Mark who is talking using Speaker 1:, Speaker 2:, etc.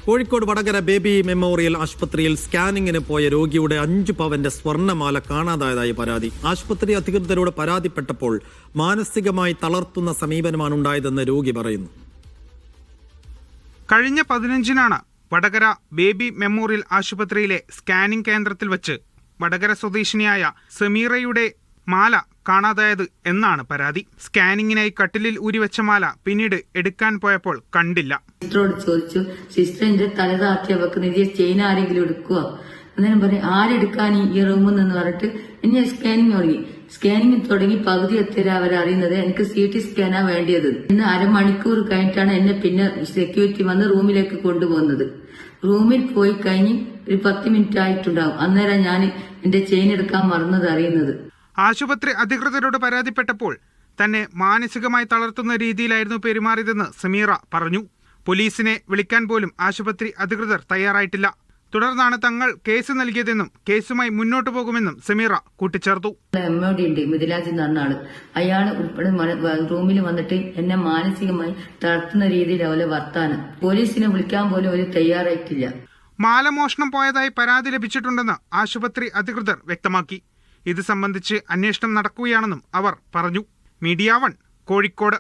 Speaker 1: Kozhikode Vadakara baby memorial ആശുപത്രിയിൽ സ്കാനിങ്ങിന് പോയ രോഗിയുടെ 5 പവന്റെ സ്വർണ്ണമാല കാണാതായതായി പരാതി. ആശുപത്രി അധികൃതരോട് പരാതിപ്പെട്ടപ്പോൾ മാനസികമായി തളർത്തുന്ന സമീപനമാണ് ഉണ്ടായതെന്ന് രോഗി പറയുന്നു.
Speaker 2: കഴിഞ്ഞ 15-നാണ് വടകര ബേബി മെമ്മോറിയൽ ആശുപത്രിയിലെ സ്കാനിംഗ് കേന്ദ്രത്തിൽ വെച്ച് വടകര സ്വദേശിനിയായ സമീറയുടെ മാല കാണാതായത് എന്നാണ് പരാതി. സ്കാനിങ്ങിനായി കട്ടിലിൽ ഊരിവെച്ച മാല പിന്നീട് എടുക്കാൻ പോയപ്പോൾ കണ്ടില്ല.
Speaker 3: സിസ്റ്ററോട് ചോദിച്ചു, സിസ്റ്ററിന്റെ തലതാക്കി വെക്കുന്ന ചെയിൻ ആരെങ്കിലും എടുക്കുക അന്നേരം പറയും ആരെടുക്കാൻ ഈ റൂമിൽ നിന്ന് പറഞ്ഞിട്ട് ഇനി സ്കാനിങ് തുടങ്ങി പകുതി എത്തിരാ അവരറിയുന്നത് എനിക്ക് CT സ്കാനാ വേണ്ടിയത്. ഇന്ന് അരമണിക്കൂർ കഴിഞ്ഞിട്ടാണ് എന്നെ പിന്നെ സെക്യൂരിറ്റി വന്ന് റൂമിലേക്ക് കൊണ്ടുപോകുന്നത്. റൂമിൽ പോയി കഴിഞ്ഞ് ഒരു 10 മിനിറ്റ് ആയിട്ടുണ്ടാവും. അന്നേരം ഞാൻ എന്റെ ചെയിൻ എടുക്കാൻ മറന്നത് അറിയുന്നത്.
Speaker 2: ആശുപത്രി അധികൃതരോട് പരാതിപ്പെട്ടപ്പോൾ തന്നെ മാനസികമായി തളർത്തുന്ന രീതിയിലായിരുന്നു പെരുമാറിയതെന്ന് സമീറ പറഞ്ഞു. പോലീസിനെ വിളിക്കാൻ പോലും ആശുപത്രി അധികൃതർ തയ്യാറായിട്ടില്ല. തുടർന്നാണ് തങ്ങൾ കേസ് നൽകിയതെന്നും കേസുമായി മുന്നോട്ടു പോകുമെന്നും സമീറ കൂട്ടിച്ചേർത്തു.
Speaker 3: MOD ഉണ്ട് മിഥിലാജ് എന്ന് പറഞ്ഞ ആള്, അയാള് ഉൾപ്പെടെ റൂമിൽ വന്നിട്ട് എന്നെ മാനസികമായി തളർത്തുന്ന രീതിയിൽ അവരെ വർത്താനം. പോലീസിനെ വിളിക്കാൻ പോലും അവർ തയ്യാറായിട്ടില്ല.
Speaker 2: മാല മോഷണം പോയതായി പരാതി ലഭിച്ചിട്ടുണ്ടെന്ന് ആശുപത്രി അധികൃതർ വ്യക്തമാക്കി. ഇത് സംബന്ധിച്ച് അന്വേഷണം നടക്കുകയാണെന്നും അവർ പറഞ്ഞു. മീഡിയ 1 കോഴിക്കോട്.